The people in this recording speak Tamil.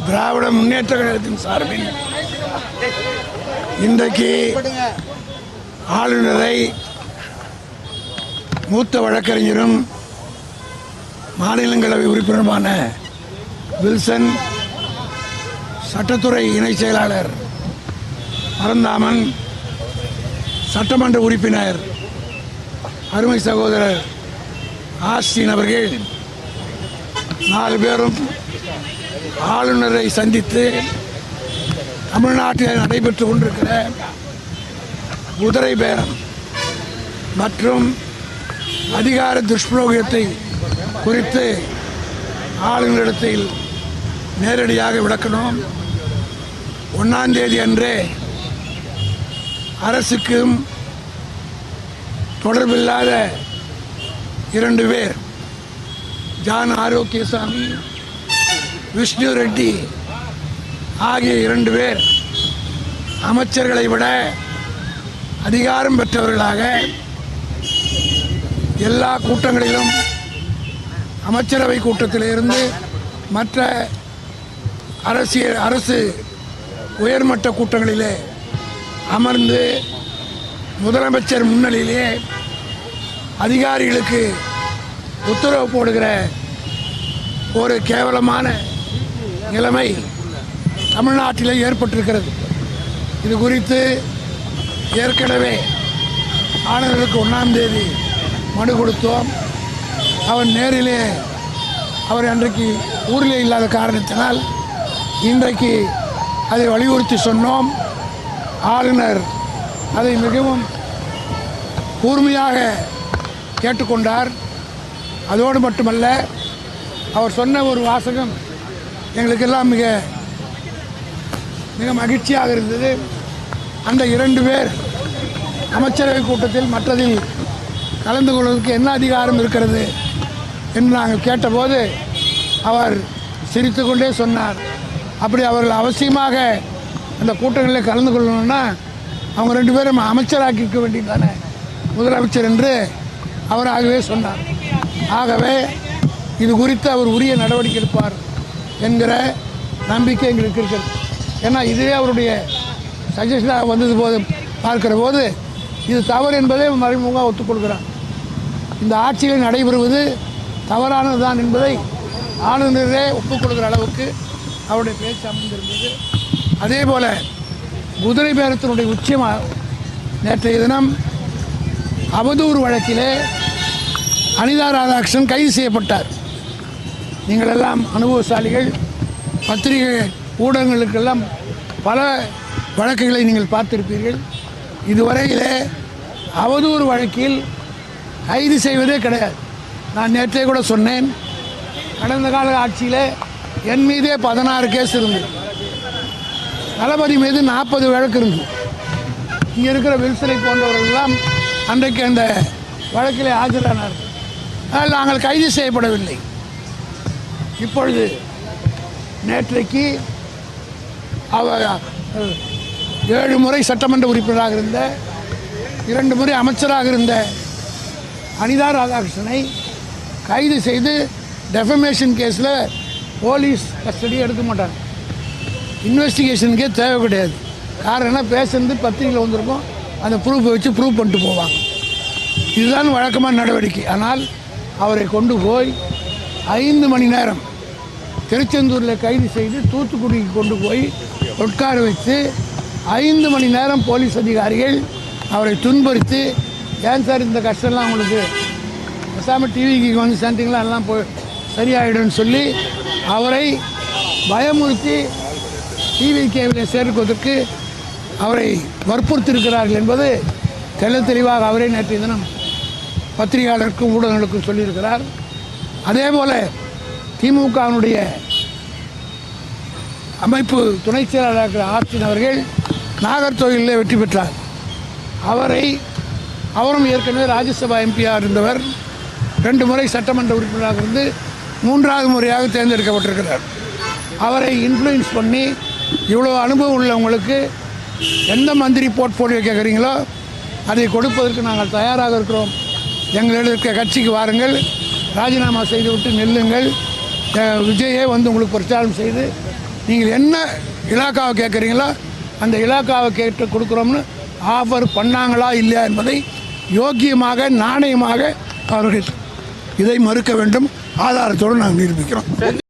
திராவிட முன்னேற்ற கழகத்தின் சார்பில் இன்றைக்கு ஆளுநரை மூத்த வழக்கறிஞரும் மாநிலங்களவை உறுப்பினருமான வில்சன், சட்டத்துறை இணை செயலாளர் பரந்தாமன், சட்டமன்ற உறுப்பினர் அருமை சகோதரர் ஆஸ்டின் அவர்கள் 4 பேரும் ஆளுநரை சந்தித்து தமிழ்நாட்டில் நடைபெற்று கொண்டிருக்கிற குதிரை பேரம் மற்றும் அதிகார துஷ்பிரயோகத்தை குறித்து ஆளுநரிடத்தில் நேரடியாக விளக்கணும். 1ஆம் தேதி அன்றே அரசுக்கும் தொடர்பில்லாத 2 பேர், ஜான் ஆரோக்கியசாமி, விஷ்ணு ரெட்டி ஆகிய 2 பேர் அமைச்சர்களை விட அதிகாரம் பெற்றவர்களாக எல்லா கூட்டங்களிலும் அமைச்சரவை கூட்டத்திலிருந்து மற்ற அரசு உயர்மட்ட கூட்டங்களிலே அமர்ந்து முதலமைச்சர் முன்னிலையிலே அதிகாரிகளுக்கு உத்தரவு போடுகிற ஒரு கேவலமான நிலைமை தமிழ்நாட்டில் ஏற்பட்டிருக்கிறது. இது குறித்து ஏற்கனவே ஆளுநருக்கு 1ஆம் தேதி மனு கொடுத்தோம். அவர் நேரிலே அவர் அன்றைக்கு ஊரிலே இல்லாத காரணத்தினால் இன்றைக்கு அதை வலியுறுத்தி சொன்னோம். ஆளுநர் அதை மிகவும் கூர்மையாக கேட்டுக்கொண்டார். அதோடு மட்டுமல்ல, அவர் சொன்ன ஒரு வாசகம் எங்களுக்கெல்லாம் மிக மிக மகிழ்ச்சியாக இருந்தது. அந்த 2 பேர் அமைச்சரவை கூட்டத்தில் மற்றதில் கலந்து கொள்வதற்கு என்ன அதிகாரம் இருக்கிறது என்று நாங்கள் கேட்டபோது அவர் சிரித்து கொண்டே சொன்னார், அப்படி அவர்கள் அவசியமாக அந்த கூட்டங்களில் கலந்து கொள்ளணும்னா அவங்க 2 பேரும் அமைச்சராக்கிக்க வேண்டியதானே முதலமைச்சர் என்று அவராகவே சொன்னார். ஆகவே இது குறித்து அவர் உரிய நடவடிக்கை எடுப்பார் என்கிற நம்பிக்கை எங்களுக்கு இருக்கிறது. ஏன்னா இதுவே அவருடைய சஜஷனாக வந்தது போது பார்க்கிற போது இது தவறு என்பதை மறைமுகமாக ஒத்துக்கொள்கிறார். இந்த ஆட்சியில் நடைபெறுவது தவறானது தான் என்பதை ஆளுநரே ஒப்புக்கொள்கிற அளவுக்கு அவருடைய பேச்சு அமைந்திருந்தது. அதே போல் குதிரை பேரத்தினுடைய உச்சமாக நேற்றைய தினம் அவதூறு வழக்கிலே அனிதா ராதாகிருஷ்ணன் கைது செய்யப்பட்டார். நீங்கள் எல்லாம் அனுபவசாலிகள், பத்திரிகை ஊடகங்களுக்கெல்லாம் பல வழக்குகளை நீங்கள் பார்த்திருப்பீர்கள். இதுவரையிலே அவதூறு வழக்கில் கைது செய்வதே கிடையாது. நான் நேற்றே கூட சொன்னேன், கடந்த கால ஆட்சியில் என் மீதே 16 கேஸ் இருந்தது, தளபதி மீது 40 வழக்கு இருந்தது. இங்கே இருக்கிற வில்சனை போன்றவர்களெல்லாம் அன்றைக்கு அந்த வழக்கிலே ஆஜரானார்கள். ஆனால் நாங்கள் கைது செய்யப்படவில்லை. இப்பொழுது நேற்றைக்கு அவர் 7 முறை சட்டமன்ற உறுப்பினராக இருந்த, 2 முறை அமைச்சராக இருந்த அனிதா ராதாகிருஷ்ணனை கைது செய்து டெஃபமேஷன் கேஸில் போலீஸ் கஸ்டடி எடுக்க மாட்டாங்க. இன்வெஸ்டிகேஷனுக்கே தேவை கிடையாது. காரணம் பேசுறது பத்திரிகையில் வந்திருக்கும், அந்த ப்ரூஃபை வச்சு ப்ரூவ் பண்ணிட்டு போவாங்க. இதுதான் வழக்கமான நடவடிக்கை. ஆனால் அவரை கொண்டு போய் 5 மணி நேரம் திருச்செந்தூரில் கைது செய்து தூத்துக்குடிக்கு கொண்டு போய் உட்கார வைத்து 5 மணி நேரம் போலீஸ் அதிகாரிகள் அவரை துன்புறுத்தி, ஏன் சார் இந்த கஷ்டம்லாம் உங்களுக்கு, பேசாமல் டிவிக்கு வந்து சென்றிங்களா எல்லாம் போய் சரியாயிடும்னு சொல்லி அவரை பயமுறுத்தி டிவிகேவில் சேர்க்குவதற்கு அவரை வற்புறுத்தியிருக்கிறார்கள் என்பது தெளிவாக அவரே நேற்றைய தினம் பத்திரிகையாளருக்கும் ஊடகங்களுக்கும் சொல்லியிருக்கிறார். அதே போல் திமுகவினுடைய அமைப்பு துணை செயலாளர் ஆஸ்டின் அவர்கள் நாகர்கோவிலில் வெற்றி பெற்றார். அவரும் ஏற்கனவே ராஜ்யசபா எம்பியாக இருந்தவர், 2 முறை சட்டமன்ற உறுப்பினராக இருந்து 3வது முறையாக தேர்ந்தெடுக்கப்பட்டிருக்கிறார். அவரை இன்ஃப்ளூயன்ஸ் பண்ணி இவ்வளோ அனுபவம் உள்ளவங்களுக்கு எந்த மந்திரி போர்ட்ஃபோலியோ கேட்குறீங்களோ அதை கொடுப்பதற்கு நாங்கள் தயாராக இருக்கிறோம், எங்களிடம் இருக்க கட்சிக்கு வாருங்கள், ராஜினாமா செய்துவிட்டு நில்லுங்கள், விஜயே வந்து உங்களுக்கு பிரச்சாரம் செய்து நீங்கள் என்ன இலாக்காவை கேட்குறீங்களோ அந்த இலாக்காவை கேட்டு கொடுக்குறோம்னு ஆஃபர் பண்ணாங்களா இல்லையா என்பதை யோக்கியமாக நாணயமாக அவர்கள் இதை மறுக்க வேண்டும். ஆதாரத்தோடு நாங்கள் நிரூபிக்கிறோம்.